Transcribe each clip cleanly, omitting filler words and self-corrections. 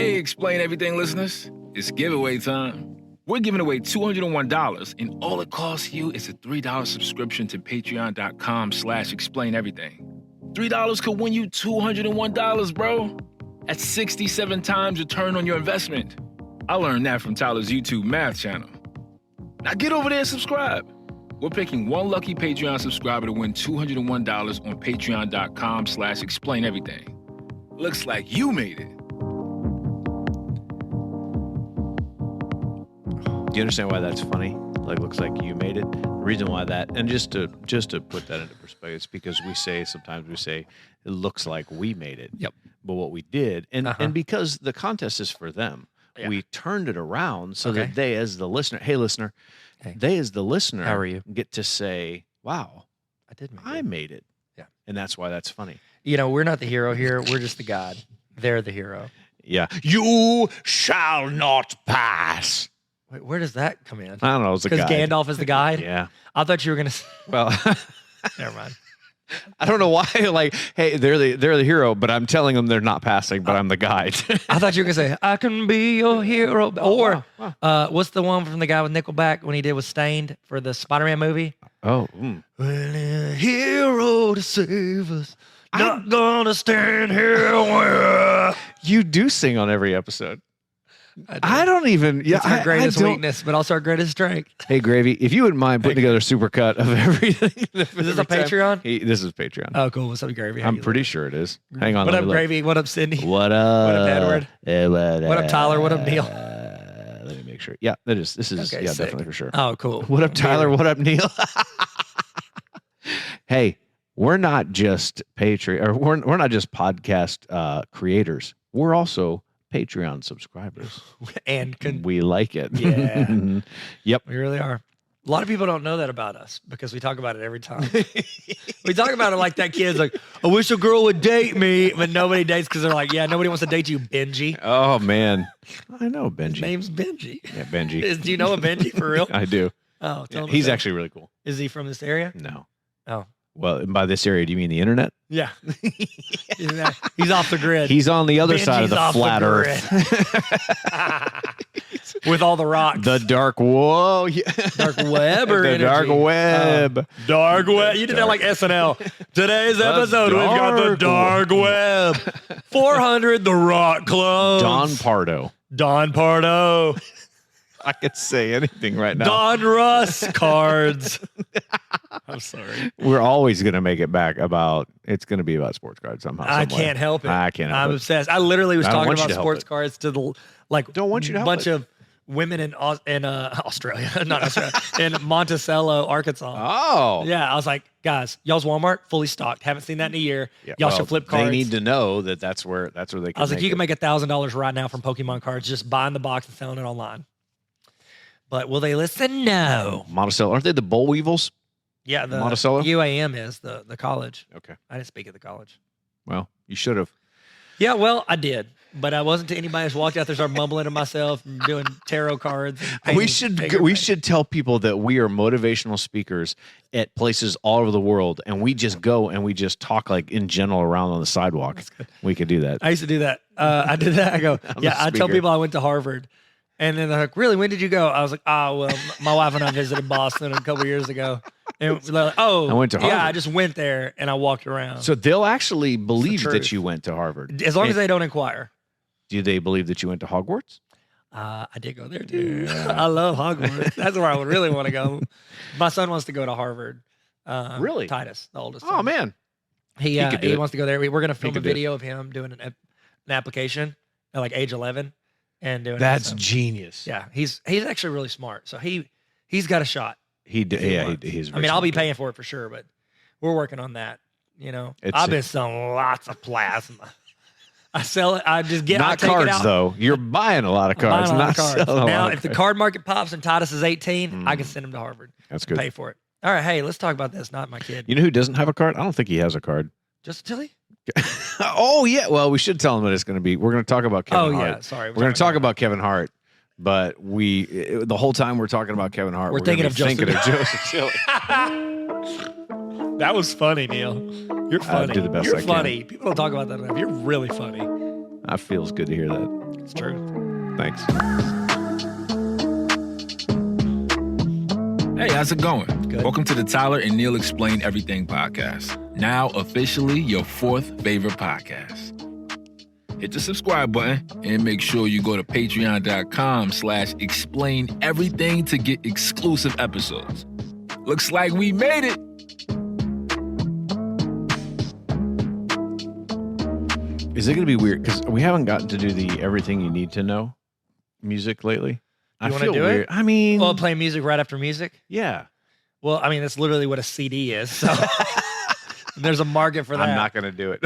Hey, Explain Everything listeners. It's giveaway time. We're giving away $201, and all it costs you is a $3 subscription to patreon.com/explaineverything. $3 could win you $201, bro. That's 67 times return on your investment. I learned that from Tyler's YouTube math channel. Now get over there and subscribe. We're picking one lucky Patreon subscriber to win $201 on patreon.com/explaineverything. Looks like you made it. Do you understand why that's funny? Like, looks like you made it. The reason why that, and just to put that into perspective, it's because sometimes we say it looks like we made it. Yep. But what we did, and because the contest is for them, we turned it around so that they, as the listener, hey listener, they as the listener, how are you? Get to say, wow, I made it. Yeah. And that's why that's funny. You know, we're not the hero here. We're just the God. They're the hero. Yeah. You shall not pass. Wait, where does that come in? I don't know. It's because Gandalf is the guide. Yeah. I thought you were gonna. Well, never mind. I don't know why. Like, hey, they're the hero, but I'm telling them they're not passing, but I'm the guide. I thought you were gonna say, "I can be your hero," or what's the one from the guy with Nickelback when he did with Stained for the Spider-Man movie? Oh, Well, a hero to save us. Not gonna stand here. You do sing on every episode. I don't even. Yeah, it's our greatest weakness, but also our greatest strength. Hey, Gravy, if you wouldn't mind putting together a supercut of everything. Is this a Patreon? This is Patreon. Oh, cool. What's up, Gravy? I'm pretty sure it is. Hang on. What up, Gravy? What up, Sydney? What up? What up, Edward? What up, Tyler? What up, Neil? Let me make sure. Yeah, that is. This is sick. definitely for sure. Oh, cool. What up, Tyler? Neil. What up, Neil? Hey, we're not just Patreon, or we're not just podcast creators. We're also Patreon subscribers. And we like it. Yeah. Yep. We really are. A lot of people don't know that about us because we talk about it every time. We talk about it like that kid's like, I wish a girl would date me, but nobody dates because they're like, yeah, nobody wants to date you, Benji. Oh, man. I know Benji. His name's Benji. Yeah, Benji. Do you know a Benji for real? I do. Oh, tell him he's actually really cool. Is he from this area? No. Oh. Well, and by this area, do you mean the internet? Yeah. He's off the grid. He's on the other side of the flat earth. With all the rocks. The dark, whoa. Yeah. Dark web or the energy? dark web. Dark web. You did that like SNL. Today's episode, we've got the dark web. 400, the rock clones. Don Pardo. Don Pardo. I could say anything right now. Don Russ cards. I'm sorry. We're always going to make it back about, it's going to be about sports cards somehow. I can't help it. I can't help I'm it. obsessed. I literally was talking about sports it. cards to the, like, Don't want you to help bunch it. of women in Australia, not Australia, in Monticello, Arkansas. Oh. Yeah, I was like, guys, y'all's Walmart fully stocked. Haven't seen that in a year. Yeah, Y'all should flip cards. They need to know that that's where they can. I was like, you can make make $1,000 right now from Pokemon cards, just buying the box and selling it online. But will they listen? No. Monticello, aren't they the Boll Weevils? Yeah, the Monticello? UAM is the college. Okay. I didn't speak at the college. Well, you should have. Yeah, well, I did. But I wasn't to anybody who's walked out there, started mumbling to myself, and doing tarot cards. And We should tell people that we are motivational speakers at places all over the world, and we just go and we just talk like in general around on the sidewalk. We could do that. I used to do that. I did that. I go, yeah, I tell speaker. people I went to Harvard. And then they're like, really, when did you go? I was like, well, my wife and I visited Boston a couple years ago. And they're like, I went to Harvard. Yeah, I just went there and I walked around. So they'll actually believe truth. that you went to Harvard. As long as they don't inquire. Do they believe that you went to Hogwarts? I did go there too. I love Hogwarts. That's where I would really want to go. My son wants to go to Harvard. Really? Titus, the oldest. Oh, son. man. He wants to go there. We're going to film a could do it. video of him doing an application at like age 11 and doing That's it. genius. Yeah, he's actually really smart. So he's got a shot. He's I mean, I'll be paying for it for sure, but we're working on that. You know, I've been selling lots of plasma. I sell it. I just get. Not I take cards it out. though. You're buying a lot of cards. Buying a lot Not of cards. selling a Now, lot of if the cards. card market pops and Titus is 18, I can send him to Harvard. That's and good. Pay for it. All right, hey, let's talk about this. Not my kid. You know who doesn't have a card? I don't think he has a card. Just Tilly? Oh yeah. Well, we should tell him what it's going to be. We're going to talk about Kevin Hart. Yeah. Sorry. We're going to talk about Kevin Hart, but the whole time we're talking about Kevin Hart, We're thinking of Joseph Tilly. That was funny, Neil. You're funny. do the best You're I can. funny. People don't talk about that enough. You're really funny. That feels good to hear that. It's true. Thanks. Hey, how's it going? Good. Welcome to the Tyler and Neil Explain Everything podcast. Now officially your fourth favorite podcast. Hit the subscribe button and make sure you go to patreon.com/explain everything to get exclusive episodes. Looks like we made it. Is it going to be weird? Because we haven't gotten to do the everything you need to know music lately. You wanna feel do weird. it? I mean, Well, playing music right after music. yeah. Well, I mean, that's literally what a CD is. So there's a market for that. I'm not going to do it.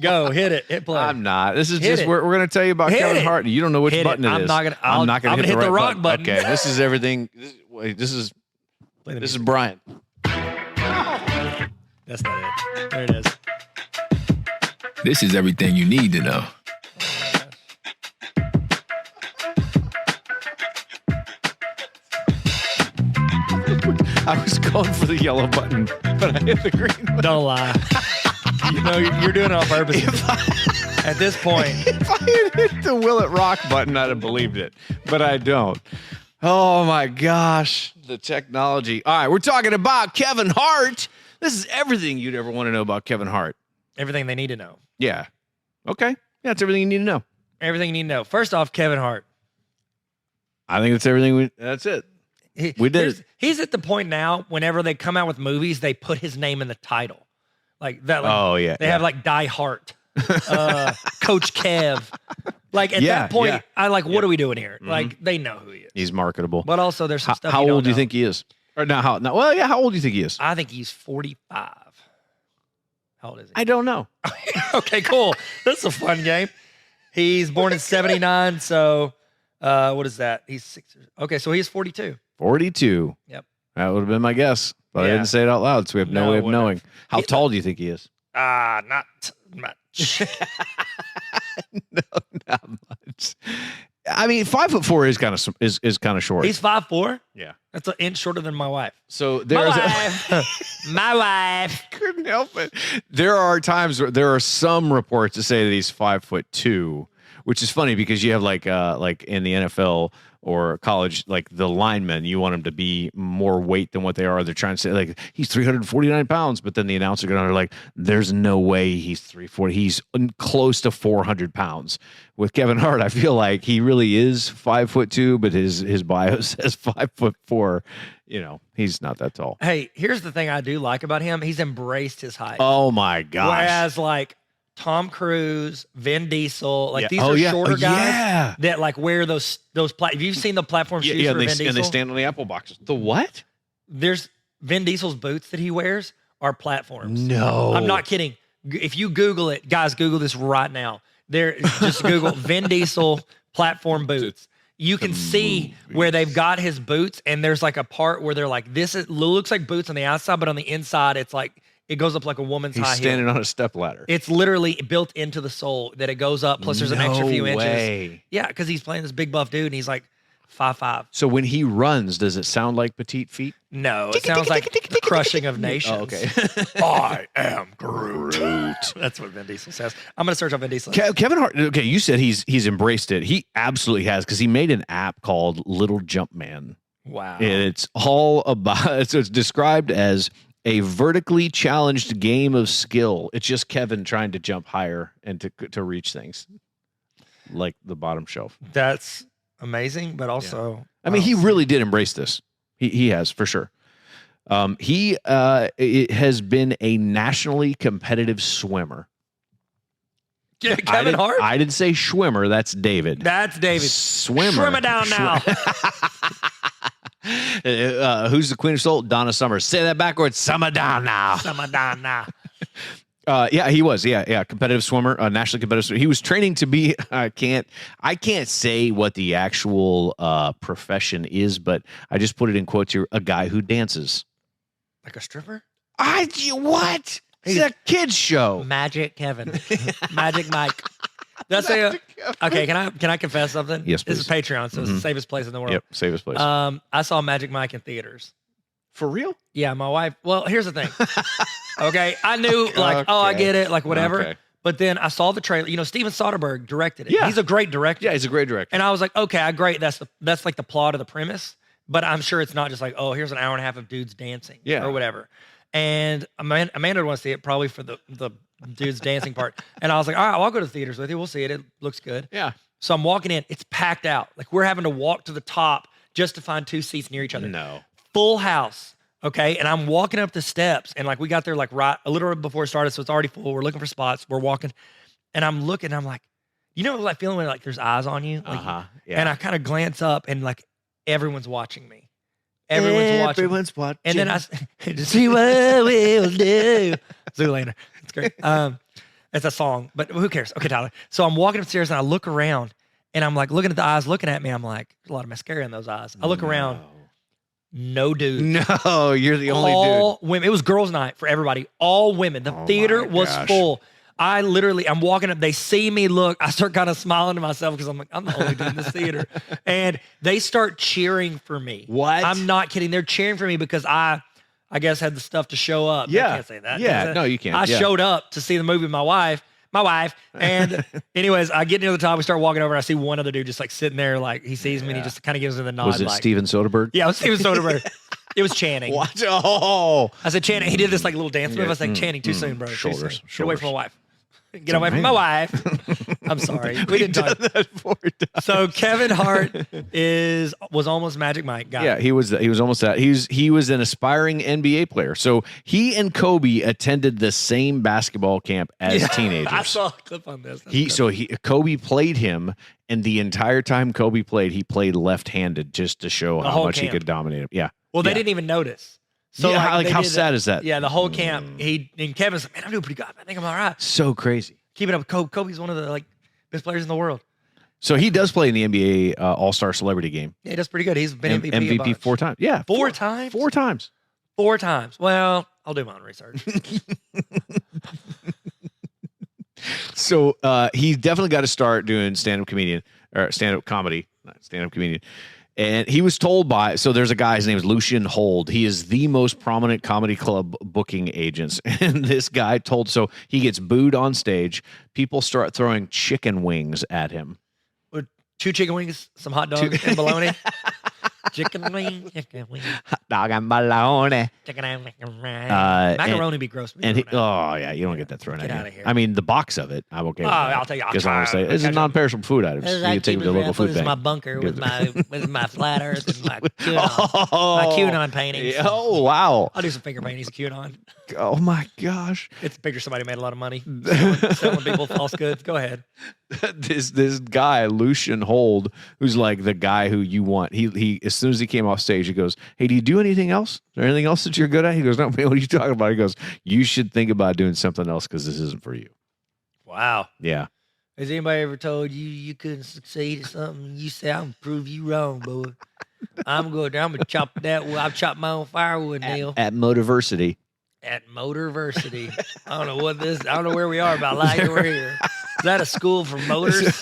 Go hit it. Hit play. I'm not. This is Hit just it. we're going to tell you about Hit Kevin it. Hart. And you don't know which Hit it. button it I'm is. not gonna- I'm not going I'm to hit gonna the hit the right rock button. Okay, this is everything. This is Play the this is music. Brian. That's not it. There it is. This is everything you need to know. I was going for the yellow button, but I hit the green button. Don't lie. You know you're doing it on purpose. At this point, If I had hit the Will It Rock button, I'd have believed it, but I don't. Oh my gosh, the technology. All right, we're talking about Kevin Hart. This is everything you'd ever want to know about Kevin Hart. everything they need to know. Yeah. Okay. Yeah, it's everything you need to know. Everything you need to know. First off, Kevin Hart. I think it's everything that's it. We did it. He's at the point now, whenever they come out with movies, they put his name in the title. Like that. Like, Oh, yeah. They have like Die Hart, Coach Kev. Like at Yeah, that point, yeah. I like, what Yeah. are we doing here? Like they know who he is. He's marketable. But also there's some stuff How you old do you don't know. think he is? Or not how? No, well, yeah. How old do you think he is? I think he's 45. How old is he? I don't know. Okay, cool. That's a fun game. He's born in 79, so what is that? He's 6 years. Okay, so he's 42. 42. Yep. That would have been my guess, but I Yeah. didn't say it out loud, so we have no, No, way of wouldn't knowing. How He- tall do you think he is? Not much. No, not much. I mean, 5'4" is kind of is kind of short. He's 5'4". Yeah. That's an inch shorter than my wife. So there's My wife. couldn't help it. There are times where there are some reports that say that he's 5'2", which is funny because you have like in the NFL or college, like the linemen, you want them to be more weight than what they are. They're trying to say like he's 349 pounds, but then the announcer going to like, there's no way he's 340. He's close to 400 pounds. With Kevin Hart, I feel like he really is 5'2", but his bio says 5'4". You know, he's not that tall. Hey, here's the thing I do like about him. He's embraced his height. Oh my gosh. Whereas like Tom Cruise, Vin Diesel, like Yeah. these Oh, are yeah. shorter Oh, guys yeah. that like wear those have you seen the platform shoes for Vin Diesel? And they stand on the apple boxes. The what? There's Vin Diesel's boots that he wears are platforms. No. I'm not kidding. If you Google it, guys, Google this right now. Just Google Vin Diesel platform boots. You can see where they've got his boots, and there's like a part where they're like, it looks like boots on the outside, but on the inside, it's like it goes up like a woman's He's high standing heel. on a step ladder. It's literally built into the sole that it goes up. Plus, there's an extra few inches. Way. Yeah, because he's playing this big buff dude, and he's like 5'5". So when he runs, does it sound like petite feet? No, it sounds like the crushing of nations. Oh, okay. I am Groot. That's what Vin Diesel says. I'm gonna search up Vin Diesel. Kevin Hart. Okay, you said he's embraced it. He absolutely has because he made an app called Little Jump Man. Wow. And it's all about. So it's described as a vertically challenged game of skill. It's just Kevin trying to jump higher and to reach things like the bottom shelf. That's amazing, but also, I mean, he really did embrace this. He has for sure. He has been a nationally competitive swimmer. Kevin Hart. I didn't say schwimmer. That's David. That's David. Swimmer. Swim it down now. Who's the Queen of Soul? Donna Summers. Say that backwards. Summer down now. Samadana. Yeah, he was. Yeah, competitive swimmer, nationally competitive swimmer. He was training to be. I can't say what the actual profession is, but I just put it in quotes here. A guy who dances. Like a stripper? What? It's a kids show. Magic Kevin. Magic Mike. That's okay. Can I confess something? Yes, This is please. Patreon, so it's the safest place in the world. Yep, save his place. I saw Magic Mike in theaters. For real? Yeah, my wife. Well, here's the thing. Okay, I knew like, oh, I Okay. get it, like whatever. Okay. But then I saw the trailer. You know, Steven Soderbergh directed it. Yeah. He's a great director. Yeah, he's a great director. And I was like, okay, great. That's like the plot of the premise. But I'm sure it's not just like, oh, here's an hour and a half of dudes dancing or whatever. And Amanda would want to see it probably for the dudes dancing part. And I was like, all right, well, I'll go to the theaters with you. We'll see it. It looks good. Yeah. So I'm walking in. It's packed out. Like we're having to walk to the top just to find 2 seats near each other. No. Full house. Okay. And I'm walking up the steps and like we got there like right a little bit before it started. So it's already full. We're looking for spots. We're walking and I'm looking. I'm like, you know, like feeling like there's eyes on you. Like, Yeah. And I kind of glance up and like everyone's watching me. Everyone's watching. And then I see what we'll do. Zoolander. It's great. It's a song, but who cares? Okay, Tyler. So I'm walking upstairs and I look around and I'm like looking at the eyes looking at me. I'm like, there's a lot of mascara in those eyes. I look around. No dude. No, you're the only all dude. women. It was girls' night for everybody. All women. The theater was full. I'm walking up. They see me look. I start kind of smiling to myself because I'm like, I'm the only dude in this theater. And they start cheering for me. What? I'm not kidding. They're cheering for me because I guess had the stuff to show up. Yeah. I can't say that. Yeah. No, you can't. I showed up to see the movie with my wife. And anyways, I get near the top. We start walking over. I see one other dude just like sitting there. Like he sees me and he just kind of gives me the nod. Was it like, Steven Soderbergh? Yeah, it was Steven Soderbergh. It was Channing. What? Oh. I said, Channing. He did this like little dance move. I was like, Channing, too soon, bro. Shoulders. Too soon. Get away from my wife. Get away from my wife. I'm sorry. We didn't talk. That 4 times. So Kevin Hart was almost Magic Mike. Got it. He was almost that. He was an aspiring NBA player. So he and Kobe attended the same basketball camp as teenagers. I saw a clip on this. Kobe played him, and the entire time Kobe played, he played left-handed just to show how much he could dominate him. Yeah. Well, they didn't even notice. So how sad is that? Yeah, the whole camp. And Kevin's like, man, I'm doing pretty good. I think I'm all right. So crazy. Keep it up. Kobe's one of the like best players in the world. So he does play in the NBA All-Star Celebrity Game. Yeah, he does pretty good. He's been MVP. MVP 4 times. Yeah. 4 times? 4 times. 4 times. Well, I'll do my own research. So he definitely got to start doing stand-up comedian or stand-up comedy, not stand-up comedian. And he was told so there's a guy, his name is Lucian Hold. He is the most prominent comedy club booking agents. And this guy so he gets booed on stage. People start throwing chicken wings at him. 2 chicken wings, some hot dogs, and bologna. Chicken wing. Hot dog and bologna. Macaroni be gross. And you don't get that thrown at you. Get out of here. I mean, the box of it, I'm okay with that. I'll tell you. Because I say this is non-perishable food items. You can take them to the local food bank. My bunker with my flat earth and my QAnon paintings. Oh, wow. I'll do some finger paintings of QAnon. Oh, my gosh. It's a picture of somebody made a lot of money selling people false goods. Go ahead. This guy, Lucian Hold, who's like the guy who you want. He as soon as he came off stage, he goes, "Hey, do you do anything else? Is there anything else that you're good at?" He goes, "No, man, what are you talking about?" He goes, "You should think about doing something else because this isn't for you." Wow. Yeah. Has anybody ever told you couldn't succeed at something? You say, "I'm gonna prove you wrong, boy. I'm gonna chop that. I'll chop my own firewood nail At Motiversity. At Motorversity." I don't know where we are, but I like that we're here. Is that a school for motors?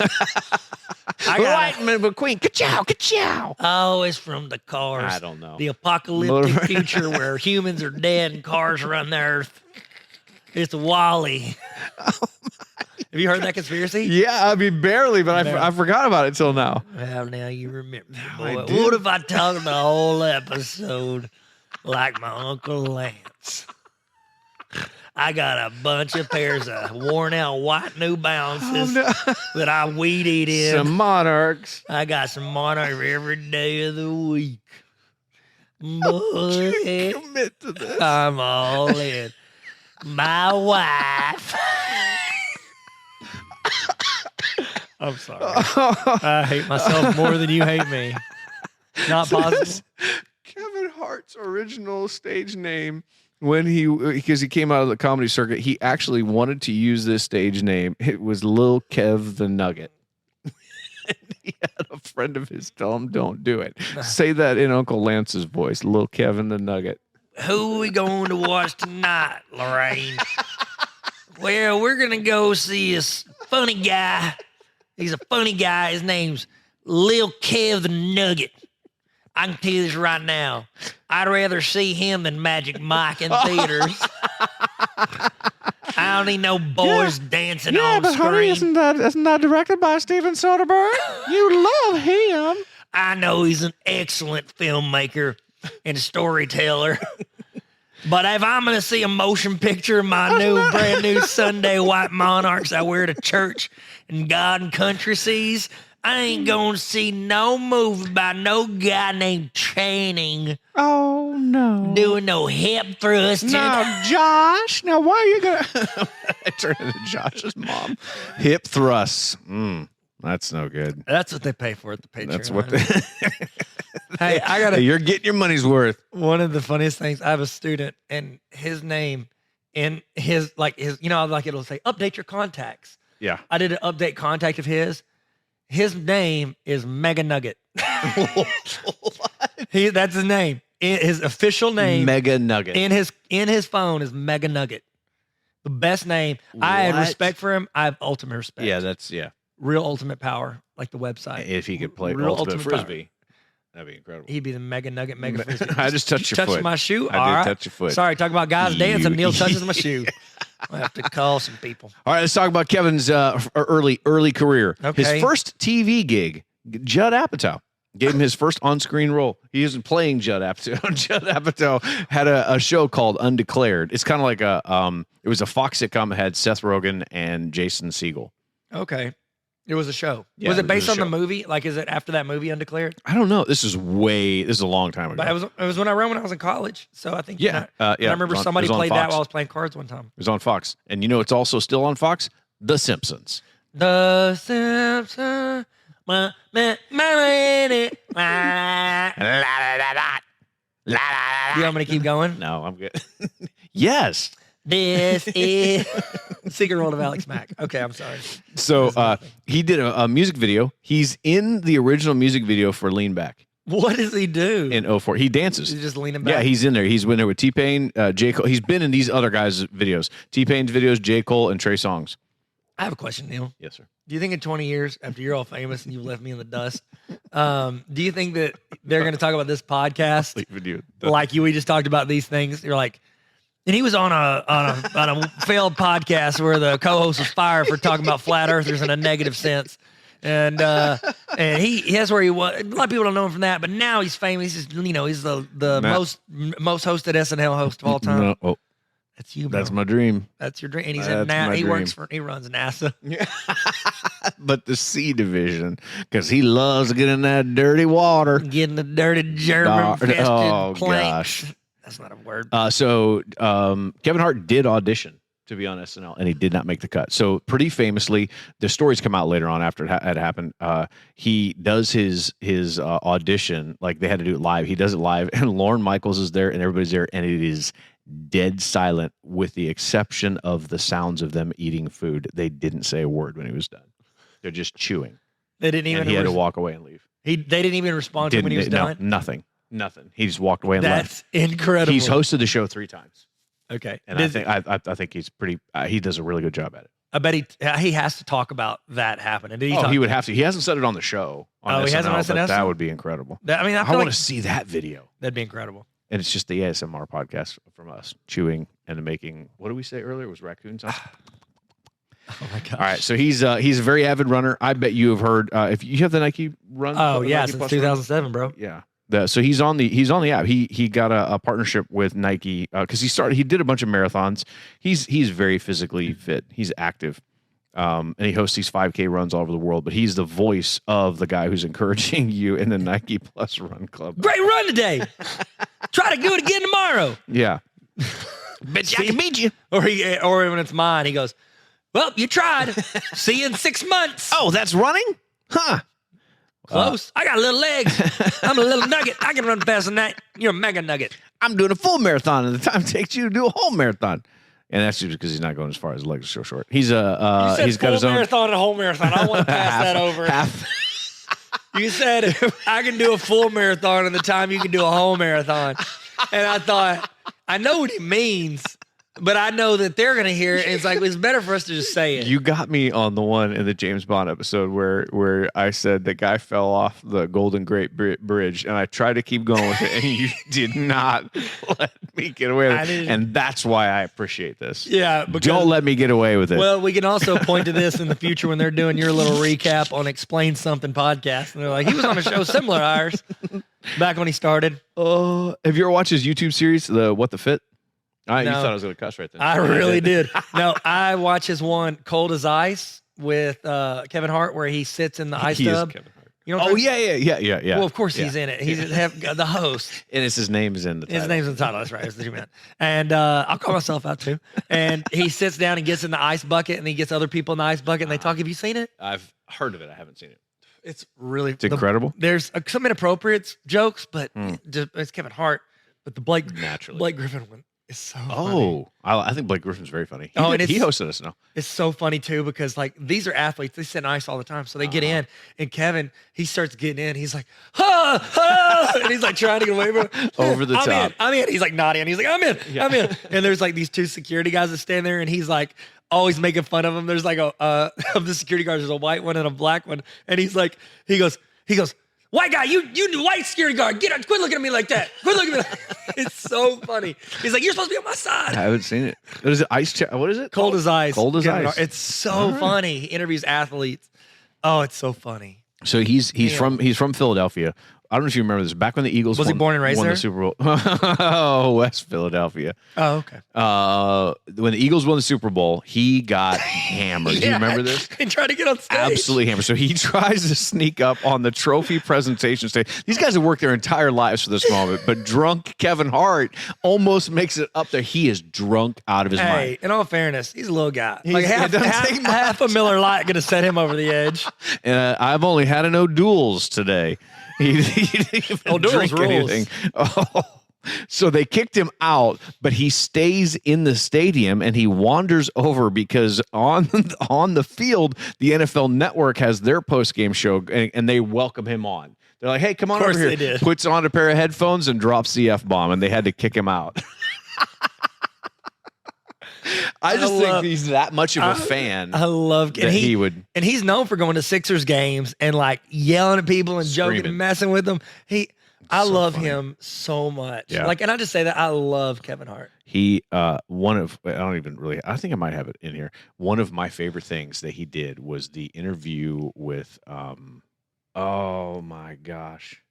Lightning McQueen. Ka-chow, ka-chow. Oh, it's from the Cars. I don't know. The apocalyptic future where humans are dead and cars run the earth. It's Wally. Have you heard that conspiracy? Yeah, I mean, barely, but I forgot about it till now. Well, now you remember. I Boy, did. what if I talked the whole episode like my Uncle Lance? I got a bunch of pairs of worn out white New Balances that I weed eat in. Some Monarchs. I got some Monarch every day of the week. Boy, Commit to this. I'm all in. My wife. I'm sorry. I hate myself more than you hate me. Not possible. Kevin Hart's original stage name because he came out of the comedy circuit, he actually wanted to use this stage name. It was Lil Kev the Nugget. And he had a friend of his tell him, "Don't do it." Say that in Uncle Lance's voice, Lil Kevin the Nugget. Who are we going to watch tonight, Lorraine? Well, we're going to go see this funny guy. He's a funny guy. His name's Lil Kev the Nugget. I can tell you this right now. I'd rather see him than Magic Mike in theaters. I don't need no boys dancing Yeah, on but screen. honey, isn't that directed by Steven Soderbergh? You love him. I know he's an excellent filmmaker and storyteller. But if I'm going to see a motion picture of my brand new Sunday white monarchs I wear to church and God and country sees, I ain't going to see no movie by no guy named Channing Oh no. doing no hip thrusting. Now, Josh. Now, why are you gonna? I turn into Josh's mom. Hip thrusts. That's no good. That's what they pay for at the Patreon. That's what. Hey, I got You're getting your money's worth. one of the funniest things. I have a student, and his name in his it'll say update your contacts. Yeah. I did an update contact of his. His name is Mega Nugget. That's his name. His official name Mega Nugget. in his phone is Mega Nugget. The best name. I had What? respect for him. I have ultimate respect. Yeah. Real ultimate power, like the website. If he could play Real ultimate ultimate frisbee, that'd be incredible. He'd be the Mega Nugget, Mega Frisbee. I just touched your foot. My shoe. I All did right. touch your foot. Sorry, talk about guys You- dancing. Neil touches my shoe. I have to call some people. All right, let's talk about Kevin's early career. Okay. His first TV gig, Judd Apatow gave him his first on-screen role. He isn't playing Judd Apatow. Judd Apatow had a show called Undeclared. It's kind of like it was a Fox sitcom that had Seth Rogen and Jason Segel. Okay. It was a show. Yeah, was it it was based a on the show. movie? Like, is it after that movie, Undeclared? I don't know. This is a long time ago. But it was when I ran when I was in college. So I think Yeah, I yeah, remember it was on- somebody it was on played that Fox. while I was playing cards one time. It was on Fox. And you know it's also still on Fox? The Simpsons. The Simpsons. My lady. You want me to keep going? No, I'm good. Yes. This is Secret World of Alex Mack. Okay, I'm sorry. So he did a music video. He's in the original music video for Lean Back What does he do? in 04. He dances. He's just leaning back. Yeah, he's in there. He's in there with T-Pain, J. Cole. He's been in these other guys' videos. T-Pain's videos, J. Cole, and Trey Songz. I have a question, Neil. Yes, sir. Do you think in 20 years, after you're all famous and you've left me in the dust, do you think that they're going to talk about this podcast like we just talked about these things? You're like, and he was on a failed podcast where the co-host was fired for talking about flat earthers in a negative sense. And that's where he was. A lot of people don't know him from that, but now he's famous. He's he's the most hosted SNL host of all time. No, oh, That's you, bro. that's my dream. That's your dream. And he's That's in my he dream. he runs NASA. But the C division, because he loves to get in that dirty water. Getting the dirty German infested Oh, planks. gosh. That's not a word. So Kevin Hart did audition to be on SNL, and he did not make the cut. So pretty famously, the stories come out later on after it had happened. He does his audition, like they had to do it live. He does it live, and Lorne Michaels is there, and everybody's there, and it is dead silent with the exception of the sounds of them eating food. They didn't say a word when he was done. They're just chewing. They didn't even. And he had to walk away and leave. They didn't even respond to him when he was done. Nothing. He just walked away and left. That's incredible. He's hosted the show 3 times. Okay, And I think he's pretty. He does a really good job at it. I bet he has to talk about that happening. Did he? He would have to. He hasn't said it on the show. On He hasn't on but SNL? that would be incredible. I mean, I I feel want like to see that video. that'd be incredible. And it's just the ASMR podcast from us chewing and making. What did we say earlier? It was raccoon sounds. Oh my gosh. All right, so he's a very avid runner. I bet you have heard if you have the Nike run. Oh the yeah, Nike since Plus run? 2007, bro. Yeah. So he's on the app. He got a partnership with Nike because he did a bunch of marathons. He's very physically fit. He's active, and he hosts these 5K runs all over the world. But he's the voice of the guy who's encouraging you in the Nike Plus Run Club. Great run today. Try to do it again tomorrow. Yeah, bet you I can beat you. Or when it's mine, he goes, "Well, you tried. See you in 6 months." Oh, that's running, huh? Close. I got little legs. I'm a little nugget. I can run faster than that. You're a mega nugget. I'm doing a full marathon, and the time it takes you to do a whole marathon. And that's just because he's not going as far. His legs are so short. He's You said he's got his own marathon and a whole marathon. I want to pass that over. half. You said I can do a full marathon in the time you can do a whole marathon. And I thought, I know what he means. but I know that they're going to hear it. It's like, it's better for us to just say it. You got me on the one in the James Bond episode where I said the guy fell off the Golden Gate Bridge, and I tried to keep going with it, and you did not let me get away with it. And that's why I appreciate this. Yeah. Because, don't let me get away with it. Well, we can also point to this in the future when they're doing your little recap on Explain Something podcast. And they're like, he was on a show similar to ours back when he started. Have you ever watched his YouTube series, the What the Fit? You No. thought I was going to cuss right then. I really did. No, I watch his one, Cold as Ice, with Kevin Hart, where he sits in the ice He tub. is Kevin Hart. You know what I'm saying? Yeah. Well, of course he's in it. He's the host. And it's his name is in the title. His name's in the title. That's right. That's what you meant. And I'll call myself out too. And he sits down and gets in the ice bucket, and he gets other people in the ice bucket, and they talk. Have you seen it? I've heard of it. I haven't seen it. It's really It's incredible. There's some inappropriate jokes, but it's Kevin Hart. But the Blake Griffin one is so funny. I think Blake Griffin's very funny. And He hosted us now. It's so funny too, because like these are athletes. They sit in ice all the time. So they get in, and Kevin, he starts getting in. He's like, and he's like trying to get away from it. Over the top. I'm in. He's like nodding. He's like, I'm in. And there's like these two security guys that stand there, and he's like always making fun of them. There's like of the security guards, there's a white one and a black one. And he's like, he goes, white guy, you white security guard, quit looking at me like that. Quit looking at me. It's so funny. He's like, you're supposed to be on my side. I haven't seen it. What is it? What is it? Cold as Ice. Cold as Kevin Ice. Hart. It's so funny. He interviews athletes. Oh, it's so funny. So he's from Philadelphia. I don't know if you remember this. Back when the Eagles Was he born and raised won there? the Super Bowl. Oh, West Philadelphia. Oh, okay. When the Eagles won the Super Bowl, he got hammered. Do you remember this? He tried to get on stage. Absolutely hammered. So he tries to sneak up on the trophy presentation stage. These guys have worked their entire lives for this moment, but drunk Kevin Hart almost makes it up there. He is drunk out of his mind. Hey, in all fairness, he's a little guy. He's- Like it doesn't take much. half a Miller Lite going to set him over the edge. And I've only had an O'Doul's today. He didn't even O'Doul's drink rules. anything. Oh. So they kicked him out, but he stays in the stadium and he wanders over because on the field, the NFL Network has their post-game show and they welcome him on. They're like, hey, come on over here. They did. Puts on a pair of headphones and drops the F-bomb, and they had to kick him out. I think he's that much of a fan. I love that he would. And he's known for going to Sixers games and like yelling at people and joking Screaming. and messing with them. I So love funny. him so much. Yeah. Like, and I just say that I love Kevin Hart. He I think I might have it in here. One of my favorite things that he did was the interview with oh my gosh.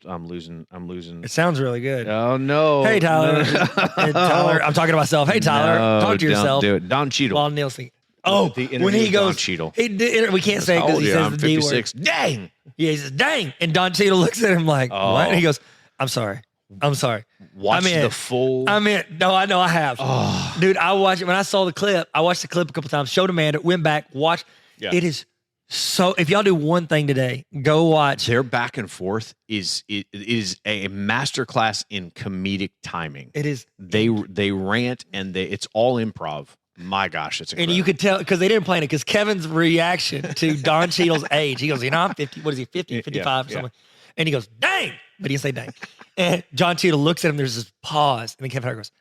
I'm losing. It sounds really good. Oh no. Hey, Tyler. No. Hey, Tyler. I'm talking to myself. Hey, Tyler. No, Talk to yourself. Don't do it. Don Cheadle. While Nielsen. Oh, The interview when he with Don goes, Cheadle. we can't say it How because old he are you? says I'm the D word. 56. Dang. Yeah, he says, dang. And Don Cheadle looks at him like, what? And he goes, I'm sorry. Watch I'm in. the full. I'm in. No, I know I have. Oh. Dude, I watched it. When I saw the clip, I watched the clip a couple times, showed Amanda, went back, watched. Yeah. It is so, if y'all do one thing today, go watch. Their back and forth is a masterclass in comedic timing. It is. They rant and it's all improv. My gosh, it's incredible. And you could tell, because they didn't plan it, because Kevin's reaction to Don Cheadle's age, he goes, I'm 50. What is he, 50, 55 or something? And he goes, dang. But he didn't say dang. And John Cheadle looks at him, there's this pause. And then Kevin Hart goes,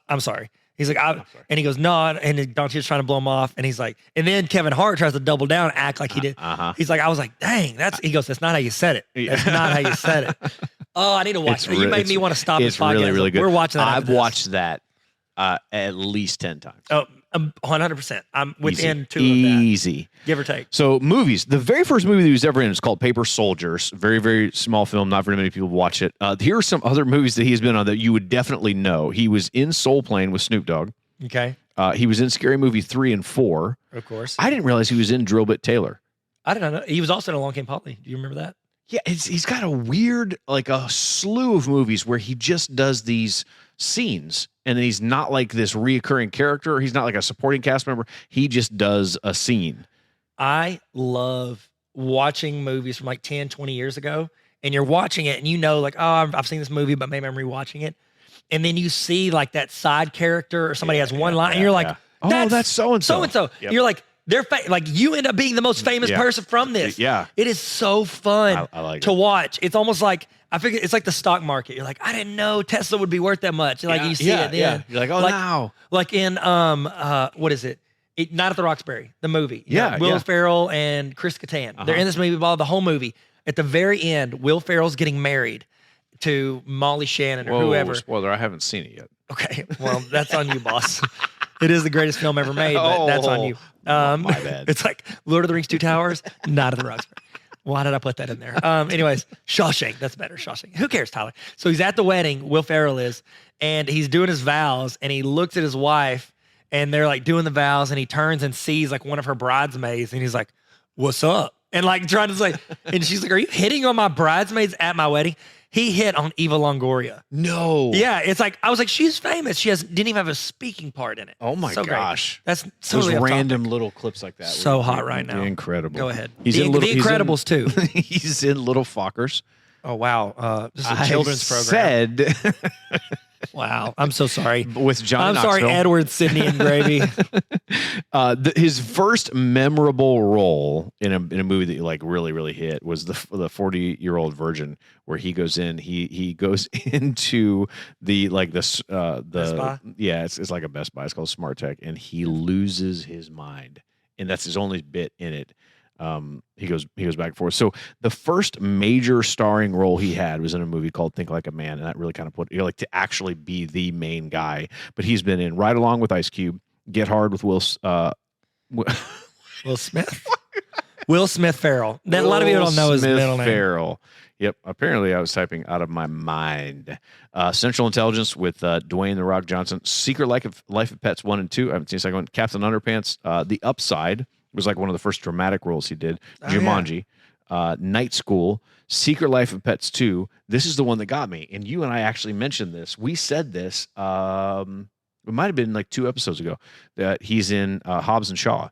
I'm sorry. He's like, and he goes, no. And Don Cheadle's trying to blow him off. And he's like, and then Kevin Hart tries to double down, act like he did. He's like, I was like, dang, he goes, that's not how you said it. That's not how you said it. Oh, I need to watch it. You made me want to stop this podcast. It's really, really good. We're watching that. I've watched that at least 10 times. Oh, 100%. I'm within two Easy. of that. Give or take. So movies. The very first movie that he was ever in is called Paper Soldiers. Very, very small film. Not very many people watch it. Here are some other movies that he's been on that you would definitely know. He was in Soul Plane with Snoop Dogg. Okay. He was in Scary Movie 3 and 4. Of course. I didn't realize he was in Drill Bit Taylor. I didn't know. He was also in Along Came Polly. Do you remember that? Yeah, he's got a weird, like a slew of movies where he just does these scenes and he's not like this reoccurring character. He's not like a supporting cast member. He just does a scene. I love watching movies from like 10, 20 years ago, and you're watching it and you know, like, oh, I've seen this movie, but maybe I'm rewatching it. And then you see like that side character or somebody has one line and you're like, oh, that's so-and-so. So-and-so. Yep. You're like, like you end up being the most famous person from this. Yeah. It is so fun I like to it. watch. It's almost like, I figure it's like the stock market. You're like, I didn't know Tesla would be worth that much. Like you see it then. Yeah. You're like, oh, now. Like in, what is it? Night at the Roxbury, the movie. Will Ferrell and Chris Kattan. They're in this movie, the whole movie. At the very end, Will Ferrell's getting married to Molly Shannon or whoever. Spoiler, I haven't seen it yet. Okay, well, that's on you, boss. It is the greatest film ever made, but that's on you. My bad. It's like Lord of the Rings, Two Towers, Night at the Roxbury. Why did I put that in there? Anyways, Shawshank. That's better, Shawshank. Who cares, Tyler? So he's at the wedding, Will Ferrell is, and he's doing his vows, and he looks at his wife, and they're like doing the vows, and he turns and sees like one of her bridesmaids, and he's like, what's up? And like trying to say, and she's like, are you hitting on my bridesmaids at my wedding? He hit on Eva Longoria. No. Yeah, it's like, I was like, she's famous. She didn't even have a speaking part in it. Oh my gosh. That's those totally random little clips like that. So hot right now. Incredible. Go ahead. He's The in little, Incredibles too. He's in Little Fockers. Oh wow. This is a children's program. Said wow. I'm so sorry. with Johnny I'm Knoxville. sorry, Edward Sidney and Gravy. His first memorable role in a movie that like really hit was the 40-year-old virgin, where he goes in. He goes into the Best Buy? Yeah, it's like a Best Buy. It's called Smart Tech, and he loses his mind, and that's his only bit in it. He goes back and forth. So the first major starring role he had was in a movie called Think Like a Man, and that really kind of put like to actually be the main guy. But he's been in Ride Along with Ice Cube, Get Hard with Will Smith. Will Smith Ferrell. That a lot of people don't know his middle name. Ferrell. Yep. Apparently, I was typing out of my mind. Central Intelligence with Dwayne The Rock Johnson. Secret Life of Pets 1 and 2. I haven't seen the second one. Captain Underpants. The Upside was like one of the first dramatic roles he did. Jumanji. Night School. Secret Life of Pets 2. This is the one that got me. And you and I actually mentioned this. We said this. It might have been like 2 episodes ago. That he's in Hobbs and Shaw.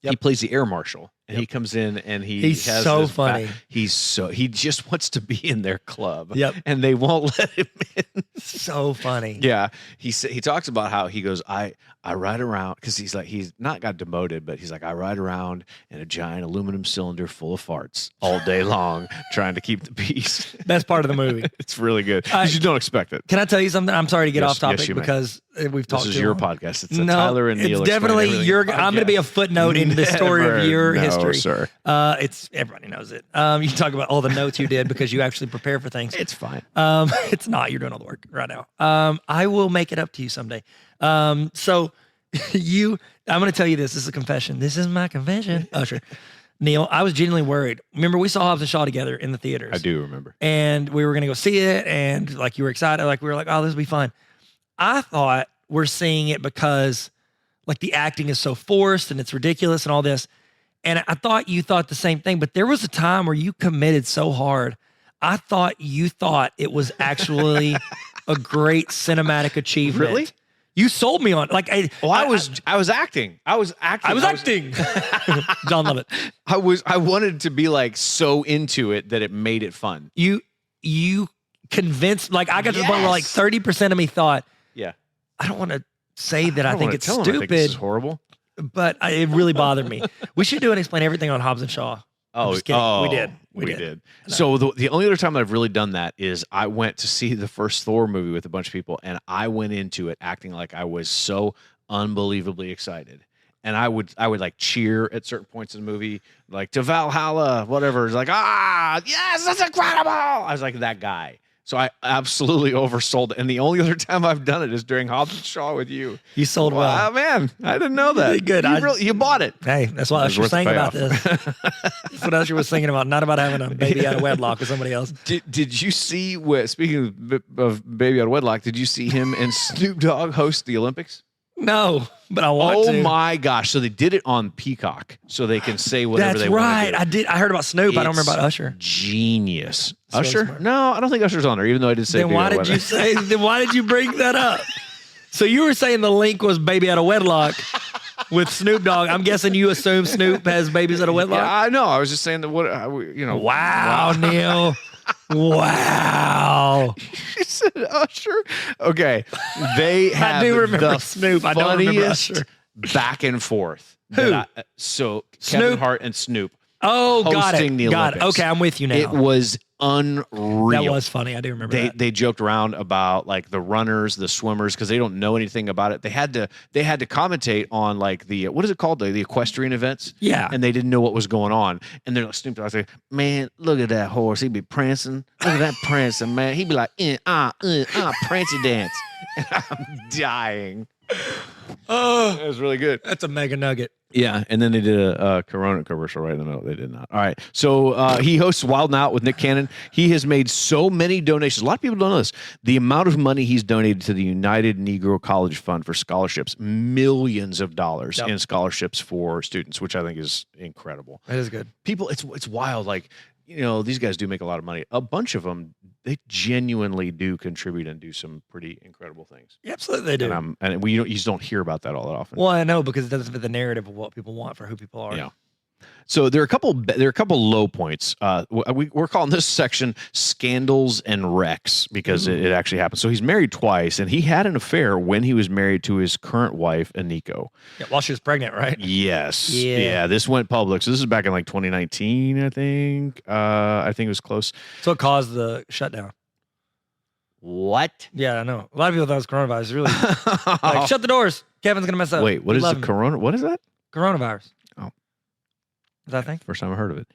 Yep. He plays the air marshal, and he comes in and he's has so funny. He just wants to be in their club. Yep. And they won't let him in. So funny. Yeah. He talks about how he goes, I ride around, because he's not got demoted, but he's like, I ride around in a giant aluminum cylinder full of farts all day long, trying to keep the peace. Best part of the movie. It's really good. You just don't expect it. Can I tell you something? I'm sorry to get off topic yes, because we've talked. This is your podcast. It's Tyler and Neil. It's definitely your. I'm going to be a footnote in the story of your history. Sir. It's everybody knows it. You can talk about all the notes you did because you actually prepare for things. It's fine. It's not. You're doing all the work right now. I will make it up to you someday. So I'm going to tell you this. This is a confession. This is my confession. Usher. Neil, I was genuinely worried. Remember, we saw Hobbs and Shaw together in the theaters. I do remember. And we were going to go see it. And like you were excited. Like we were like, oh, this will be fun. I thought we're seeing it because like the acting is so forced and it's ridiculous and all this. And I thought you thought the same thing. But there was a time where you committed so hard. I thought you thought it was actually a great cinematic achievement. Really? You sold me on like I was acting. I was acting. John Lovett. I wanted to be like so into it that it made it fun. You convinced, like I got to the point where like 30% of me thought, yeah, I don't want to say that I think it's stupid. I think this is horrible. But it really bothered me. We should do an Explain Everything on Hobbs and Shaw. I'm just kidding. We did. So the only other time I've really done that is I went to see the first Thor movie with a bunch of people, and I went into it acting like I was so unbelievably excited. And I would like cheer at certain points in the movie, like to Valhalla, whatever. It's like, yes, that's incredible. I was like that guy. So I absolutely oversold it. And the only other time I've done it is during Hobbs and Shaw with you. You sold well. Oh, man. I didn't know that. Good. You bought it. Hey, that's what Usher was saying about this. That's what Usher was thinking about, not about having a baby out of wedlock with somebody else. Did you see, speaking of baby out of wedlock, did you see him and Snoop Dogg host the Olympics? No, but I want to. Oh my gosh. So they did it on Peacock so they can say whatever they want to do. That's right. I heard about Snoop. I don't remember about Usher. Genius. So Usher? smart. No, I don't think Usher's on there, even though I did say Then why did you bring that up? So you were saying the link was baby out of wedlock with Snoop Dogg. I'm guessing you assume Snoop has babies out of wedlock? Yeah, I know. I was just saying that Wow, Neil. Wow. She said Usher. Okay. They have I do remember the Snoop. I don't remember funniest Usher. back and forth Who? So Snoop? Kevin Hart and Snoop. Oh, got hosting it. the Got it. Olympics. Okay, I'm with you now. It was unreal. That was funny. I do remember that. They joked around about like the runners, the swimmers, because they don't know anything about it. They had to commentate on like the what is it called, the equestrian events. Yeah. And they didn't know what was going on. And they're like, Snoop Dogg say, man, look at that horse. He'd be prancing. Look at that prancing, man. He'd be like, prancy dance. And I'm dying. Oh, it was really good. That's a mega nugget. Yeah, and then they did a Corona commercial right in the middle. They did not. All right, so he hosts Wild 'N Out with Nick Cannon. He has made so many donations. A lot of people don't know this. The amount of money he's donated to the United Negro College Fund for scholarships, millions of dollars in scholarships for students, which I think is incredible. That is good. People, it's wild. Like, you know, these guys do make a lot of money. A bunch of them, they genuinely do contribute and do some pretty incredible things. Yeah, absolutely, they do. And you just don't hear about that all that often. Well, I know, because it doesn't fit the narrative of what people want for who people are. Yeah. So there are a couple low points. We're calling this section scandals and wrecks because it actually happened. So he's married twice, and he had an affair when he was married to his current wife, Aniko. Yeah, while she was pregnant, right? Yes. Yeah. This went public. So this is back in like 2019, I think. I think it was close. So it caused the shutdown. What? Yeah, I know. A lot of people thought it was coronavirus. Really, like, shut the doors. Kevin's gonna mess up. Wait, what is the corona? What is that? Coronavirus. Oh. Is that a thing? First time I heard of it.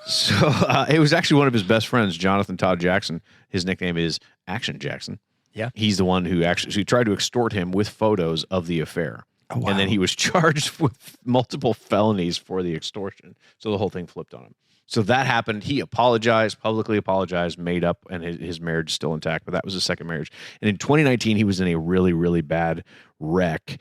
So it was actually one of his best friends, Jonathan Todd Jackson. His nickname is Action Jackson. Yeah. He's the one who actually tried to extort him with photos of the affair. Oh, wow. And then he was charged with multiple felonies for the extortion. So the whole thing flipped on him. So that happened. He apologized, publicly apologized, made up, and his marriage is still intact. But that was his second marriage. And in 2019, he was in a really, really bad wreck.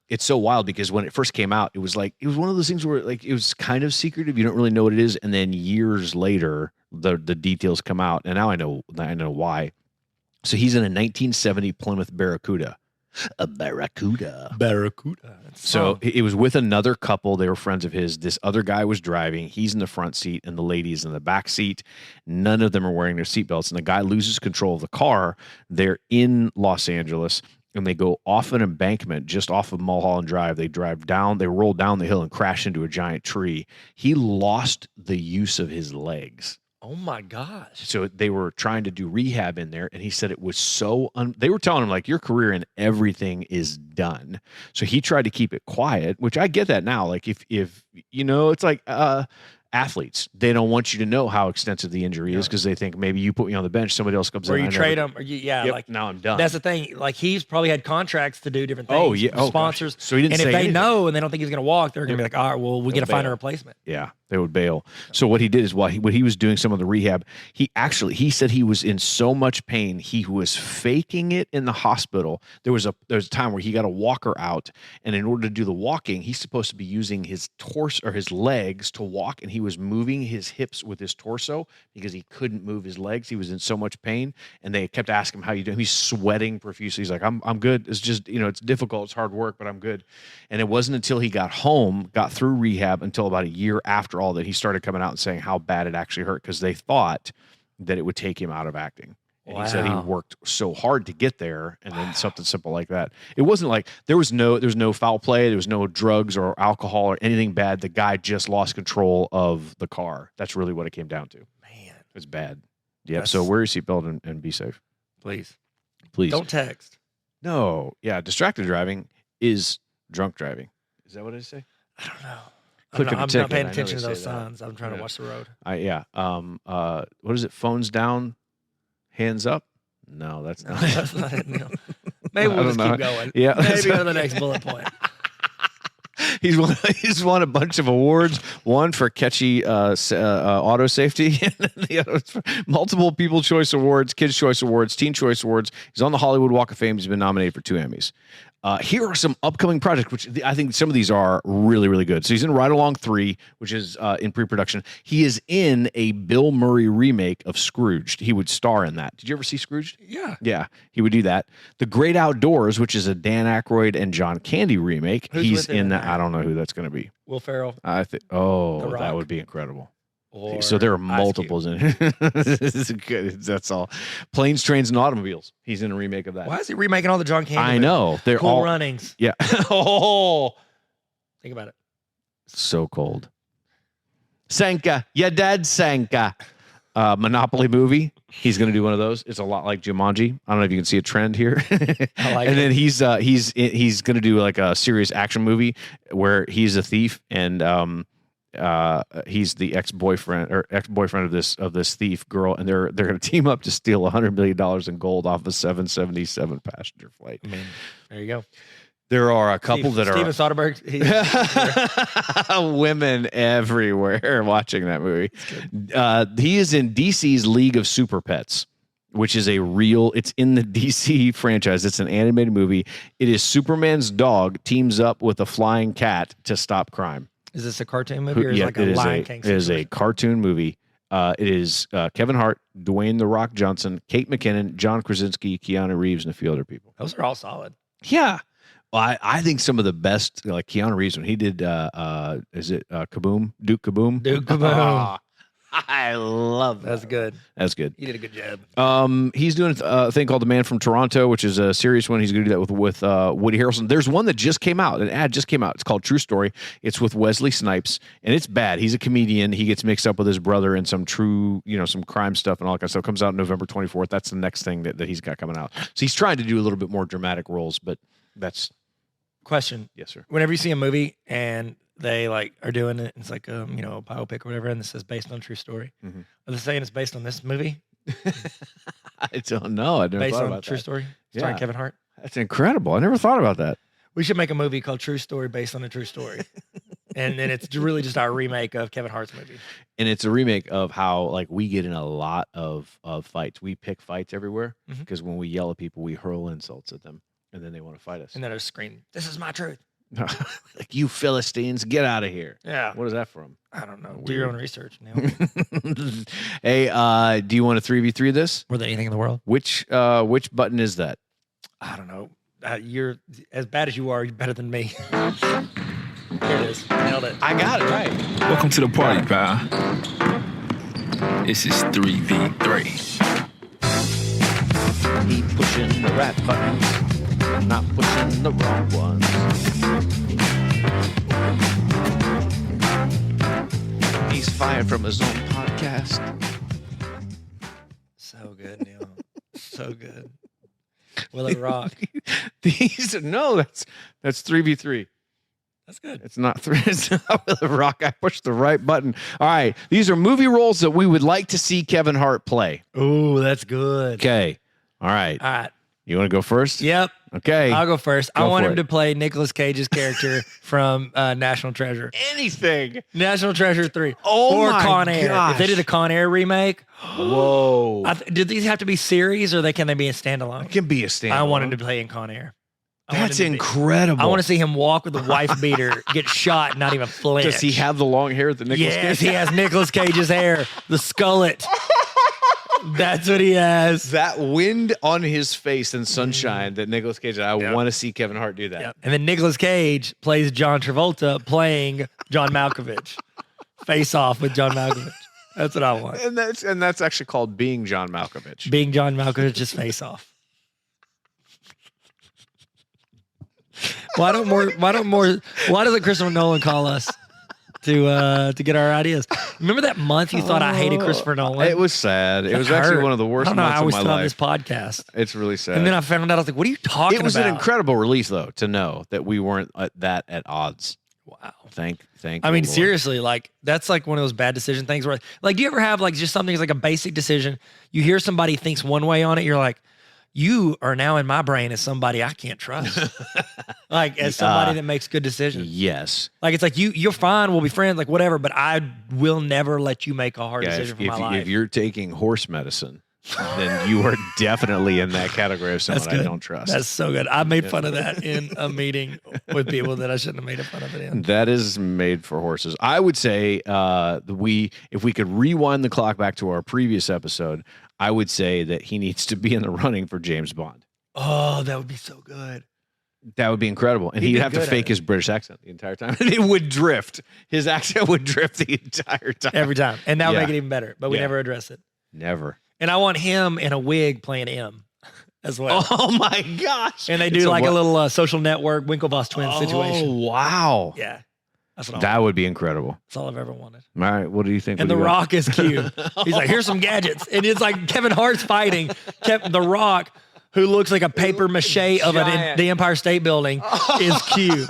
It's so wild because when it first came out, it was one of those things where like it was kind of secretive. You don't really know what it is, and then years later, the details come out, and now I know why. So he's in a 1970 Plymouth Barracuda. A Barracuda. So it was with another couple. They were friends of his. This other guy was driving. He's in the front seat, and the lady's in the back seat. None of them are wearing their seatbelts, and the guy loses control of the car. They're in Los Angeles, and they go off an embankment just off of Mulholland Drive. They drive down. They roll down the hill and crash into a giant tree. He lost the use of his legs. Oh my gosh. So they were trying to do rehab in there, and he said it was so they were telling him like your career and everything is done. So he tried to keep it quiet, which I get that now. Like if you know, it's like athletes, they don't want you to know how extensive the injury is because they think maybe you put me on the bench, somebody else comes or in. you trade them, or like now I'm done. That's the thing. Like he's probably had contracts to do different things. Oh yeah, sponsors. Gosh. So he didn't. And say if they anything. know and they don't think he's going to walk, they're going to be like, all right, well, we got to find a replacement. Yeah, they would bail. So what he did is when he was doing some of the rehab, he said he was in so much pain he was faking it in the hospital. There was a time where he got a walker out, and in order to do the walking, he's supposed to be using his torso or his legs to walk, and he was moving his hips with his torso because he couldn't move his legs. He was in so much pain, and they kept asking him, how you doing? He's sweating profusely. He's like, I'm good. It's just, it's difficult. It's hard work, but I'm good. And it wasn't until he got home, got through rehab, until about a year after all that he started coming out and saying how bad it actually hurt because they thought that it would take him out of acting. And he said he worked so hard to get there, and then something simple like that. It wasn't like there was no foul play, there was no drugs or alcohol or anything bad. The guy just lost control of the car. That's really what it came down to. Man, it was bad. Yeah. So wear your seatbelt and be safe, please. Don't text. No. Yeah. Distracted driving is drunk driving. Is that what I say? I don't know. I'm not paying attention to those signs. I'm trying to watch the road. What is it? Phones down, hands up? No, that's not. That's not it. No. Maybe we'll just keep going. Yeah. Maybe on the next bullet point. He's won a bunch of awards. One for catchy auto safety, and then the other for multiple People Choice Awards, Kids Choice Awards, Teen Choice Awards. He's on the Hollywood Walk of Fame. He's been nominated for 2 Emmys. Here are some upcoming projects, which I think some of these are really, really good. So he's in Ride Along 3, which is in pre-production. He is in a Bill Murray remake of Scrooged. He would star in that. Did you ever see Scrooged? Yeah. Yeah, he would do that. The Great Outdoors, which is a Dan Aykroyd and John Candy remake. He's in that. I don't know who that's going to be. Will Ferrell. I think. Oh, that would be incredible. Or so there are multiples in it. This is good. That's all. Planes, Trains, and Automobiles. He's in a remake of that. Why is he remaking all the John Candy? I know. They're Cool all Runnings. Yeah. Oh. Think about it. So cold. Sanka, your dad Sanka. Monopoly movie. He's going to do one of those. It's a lot like Jumanji. I don't know if you can see a trend here. I like and it. then he's going to do like a serious action movie where he's a thief and he's the ex-boyfriend of this thief girl, and they're going to team up to steal $100 million in gold off a 777 passenger flight. I mean, there you go. There are a couple Steven Soderbergh. are women everywhere watching that movie. He is in DC's League of Super Pets, which is it's in the DC franchise. It's an animated movie. It is Superman's dog teams up with a flying cat to stop crime. Is this a cartoon movie or is it like a Lion King? It is a cartoon movie. It is Kevin Hart, Dwayne "The Rock" Johnson, Kate McKinnon, John Krasinski, Keanu Reeves, and a few other people. Those are all solid. Yeah. Well, I think some of the best, like Keanu Reeves, when he did, is it Kaboom? Duke Kaboom? Duke Kaboom. I love that. That's good. That's good. He did a good job. He's doing a thing called The Man from Toronto, which is a serious one. He's going to do that with Woody Harrelson. There's one that just came out. An ad just came out. It's called True Story. It's with Wesley Snipes, and it's bad. He's a comedian. He gets mixed up with his brother in some some crime stuff and all that kind of stuff. It comes out November 24th. That's the next thing that he's got coming out. So he's trying to do a little bit more dramatic roles, but that's... Question. Yes, sir. Whenever you see a movie and they like are doing it, it's like a biopic or whatever, and it says based on true story. Mm-hmm. Are they saying it's based on this movie? I don't know. I never Based thought on about true that. story, starring Kevin Hart. That's incredible. I never thought about that. We should make a movie called True Story based on a true story, and then it's really just our remake of Kevin Hart's movie. And it's a remake of how like we get in a lot of fights. We pick fights everywhere because when we yell at people, we hurl insults at them, and then they want to fight us. And then I scream, "This is my truth!" Like, you Philistines, get out of here. Yeah. What is that from? I don't know. Do your own research, Neil. Hey, do you want to 3v3 this? More than anything in the world. Which button is that? I don't know. You're as bad as you are. You're better than me. Here it is. Nailed it. I got it right. Welcome to the party, pal. This is 3v3. Keep pushing the right buttons. Not pushing the wrong ones. He's fired from his own podcast. So good, Neil. So good. Will it rock? That's 3v3. That's good. It's not three. It's not Will It Rock. I pushed the right button. All right. These are movie roles that we would like to see Kevin Hart play. Oh, that's good. Okay. All right. All right. You want to go first? Yep. Okay. I'll go first. I Go want for him it. to play Nicolas Cage's character from National Treasure. Anything. National Treasure 3. Oh or my Con Air. gosh. If they did a Con Air remake, Whoa. do these have to be series or can they be a standalone? It can be a standalone. I want him to play in Con Air. I want That's him to be- incredible. I want to see him walk with a wife beater, get shot, and not even flinch. Does he have the long hair that Nicolas Yes, Cage? he has Nicolas Cage's hair, the skullet. That's what he has. That wind on his face and sunshine that Nicolas Cage. I want to see Kevin Hart do that. Yep. And then Nicolas Cage plays John Travolta playing John Malkovich. Face off with John Malkovich. That's what I want. And that's actually called being John Malkovich. Being John Malkovich's face off. Why doesn't Christopher Nolan call us to get our ideas? Remember that month you thought I hated Christopher Nolan? It was sad. It was Hurt. actually one of the worst I don't know months how of we my still have life. this podcast. It's really sad. And then I found out, I was like, what are you talking about? It was an incredible relief, though, to know that we weren't at odds. Wow. Thank I mean, the Lord. seriously, like that's like one of those bad decision things where, like, do you ever have like just something that's like a basic decision? You hear somebody thinks one way on it, you're like, you are now in my brain as somebody I can't trust. Like as somebody that makes good decisions. Yes. Like it's like you're fine, we'll be friends, like whatever, but I will never let you make a hard decision for my life. If you're taking horse medicine, then you are definitely in that category of someone I don't trust. That's so good. I made fun of that in a meeting with people that I shouldn't have made fun of it in. That is made for horses. I would say if we could rewind the clock back to our previous episode, I would say that he needs to be in the running for James Bond. Oh, that would be so good. That would be incredible. And He'd he'd be have to good at fake it. his British accent the entire time. And it would drift. His accent would drift the entire time. Every time. And that would Yeah. make it even better, but we Yeah. never address it. Never. And I want him in a wig playing M as well. Oh my gosh. And they do It's like a what? little social network Winklevoss twins situation. Oh, wow. Yeah. That's what That would be incredible. that's all I've ever wanted. All right, what do you think? And What The do you got? Rock is cute. He's like, here's some gadgets. And it's like Kevin Hart's fighting The Rock, who looks like a paper mache of the Empire State Building, is cute.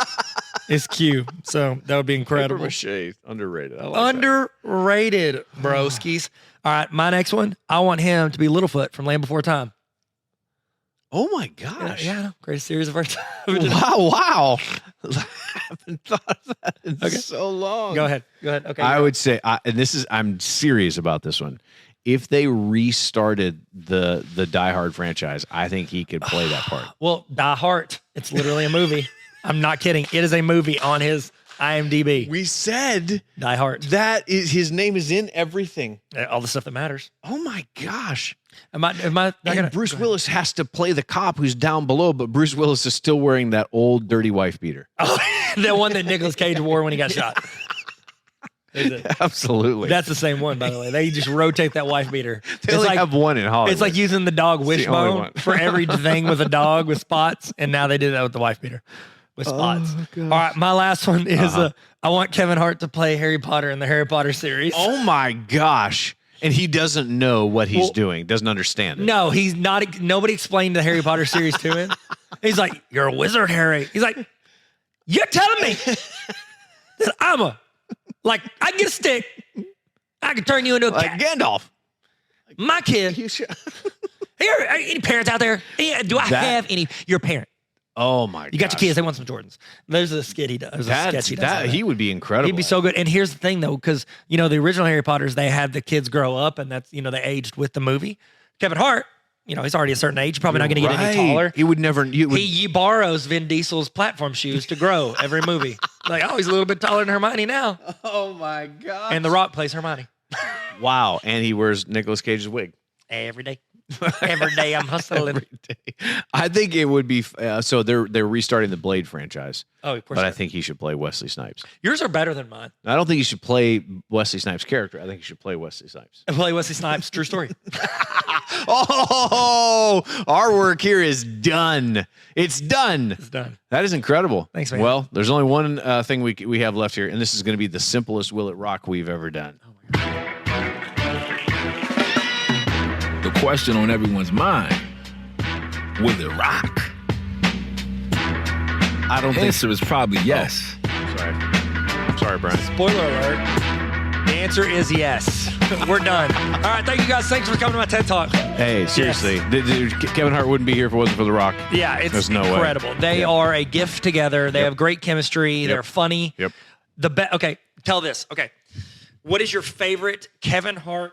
It's cute. So that would be incredible. Papier-mâché, underrated. I like Underrated, broskies. All right, my next one. I want him to be Littlefoot from Land Before Time. Oh my gosh. Yeah, I know. Greatest series of our time. Wow. I haven't thought of that in so long. Go ahead. Okay. I would say, I'm serious about this one. If they restarted the Die Hard franchise, I think he could play that part. Well, Die Hart. It's literally a movie. I'm not kidding. It is a movie on his IMDb. We said Die Hart. that is his name is in everything. All the stuff that matters. Oh my gosh. Am I not gonna, Bruce Willis has to play the cop who's down below, but Bruce Willis is still wearing that old dirty wife beater. Oh, the one that Nicolas Cage wore when he got shot. Is it? Absolutely. That's the same one, by the way. They just rotate that wife beater. They only have one in Hollywood. It's like using the dog the only wishbone one. for everything with a dog with spots, and now they did that with the wife beater with spots. All right, my last one is I want Kevin Hart to play Harry Potter in the Harry Potter series. Oh my gosh. And he doesn't know what he's doing, doesn't understand it. No, he's not. Nobody explained the Harry Potter series to him. He's like, "You're a wizard, Harry." He's like, "You're telling me that I can get a stick, I can turn you into a Like cat. Gandalf. My kid. Here, any parents out there? Yeah, do I have any? You're a parent. Oh my! You got your kids. They want some Jordans. There's a skit he does. There's a sketch he does. He would be incredible. He'd be so good. And here's the thing, though, because the original Harry Potters, they had the kids grow up, and that's they aged with the movie. Kevin Hart, he's already a certain age, probably not going to get any taller. He would never. He borrows Vin Diesel's platform shoes to grow every movie. Like, he's a little bit taller than Hermione now. Oh my god! And The Rock plays Hermione Wow, and he wears Nicolas Cage's wig every day. Every day I'm hustling. every day. I think it would be so. They're restarting the Blade franchise. Oh, of course. But I think he should play Wesley Snipes. Yours are better than mine. I don't think he should play Wesley Snipes' character. I think he should play Wesley Snipes. I play Wesley Snipes. True story. Oh, our work here is done. It's done. It's done. That is incredible. Thanks, man. Well, there's only one thing we have left here, and this is going to be the simplest Will It Rock we've ever done. Oh my God. The question on everyone's mind, will it rock? I don't The think. answer is probably yes. Sorry, Brian. Spoiler alert. The answer is yes. We're done. All right. Thank you guys. Thanks for coming to my TED Talk. Hey, seriously, Kevin Hart wouldn't be here if it wasn't for The Rock. Yeah, it's There's no way. incredible. They are a gift together. They have great chemistry. They're funny. Yep. Okay, tell this. Okay. What is your favorite Kevin Hart,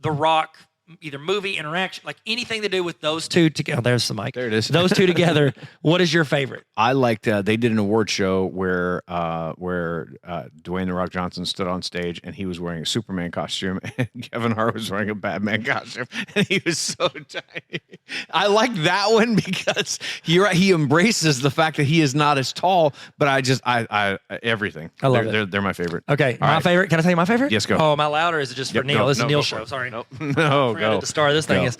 The Rock, either movie, interaction, like anything to do with those two together? Oh, there's the mic. There it is. Those two together. What is your favorite? I liked. They did an award show where Dwayne The Rock Johnson stood on stage and he was wearing a Superman costume, and Kevin Hart was wearing a Batman costume, and he was so tiny. I like that one because he embraces the fact that he is not as tall. But I everything. I love it. They're my favorite. Okay, All my right. favorite. Can I tell you my favorite? Yes, go. Oh, am I loud or is it just for Yep, Neil? no, This is no, Neil's go for show. it. Sorry. No, I forgot go. what the star of this thing Go. is.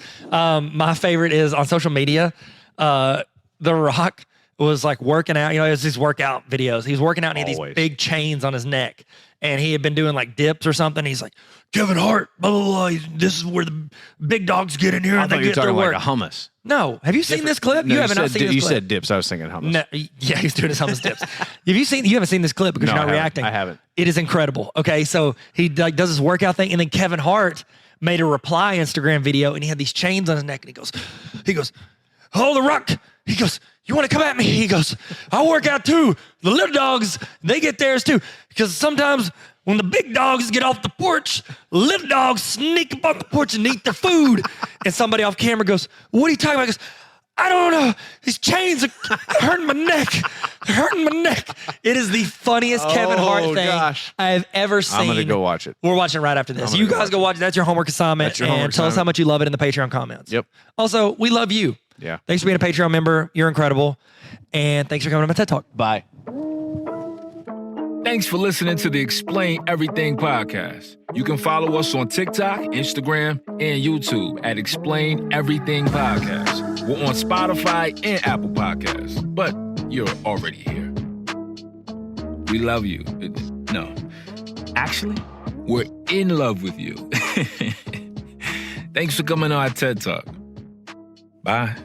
My favorite is on social media. The Rock was like working out. It was these workout videos. He was working out and he had these Always. big chains on his neck. And he had been doing like dips or something. He's like, Kevin Hart, blah, blah, blah. This is where the big dogs get in here I and thought they you were get their talking work. like a hummus. No. Have you seen this clip? No, you haven't not said, seen this You clip. said dips. I was thinking hummus. No, yeah, he's doing his hummus dips. You haven't seen this clip because No, you're not I haven't. reacting. I haven't. It is incredible. Okay, so he like does his workout thing, and then Kevin Hart made a reply Instagram video, and he had these chains on his neck, and he goes, "Oh, The Rock." He goes, "You want to come at me?" He goes, "I work out too. The little dogs, they get theirs too, because sometimes." When the big dogs get off the porch, little dogs sneak up on the porch and eat their food. And somebody off camera goes, "What are you talking about?" He goes, "I don't know. These chains are hurting my neck. They're hurting my neck." It is the funniest Kevin Hart thing gosh. I have ever seen. I'm gonna go watch it. We're watching right after this. I'm You gonna go guys go watch it. That's your homework assignment. That's your and homework tell us how assignment. much you love it in the Patreon comments. Yep. Also, we love you. Yeah. Thanks for being a Patreon member. You're incredible. And thanks for coming to my TED Talk. Bye. Thanks for listening to the Explain Everything podcast. You can follow us on TikTok, Instagram, and YouTube at Explain Everything Podcast. We're on Spotify and Apple Podcasts, but you're already here. We love you. No. Actually, we're in love with you. Thanks for coming on our TED Talk. Bye.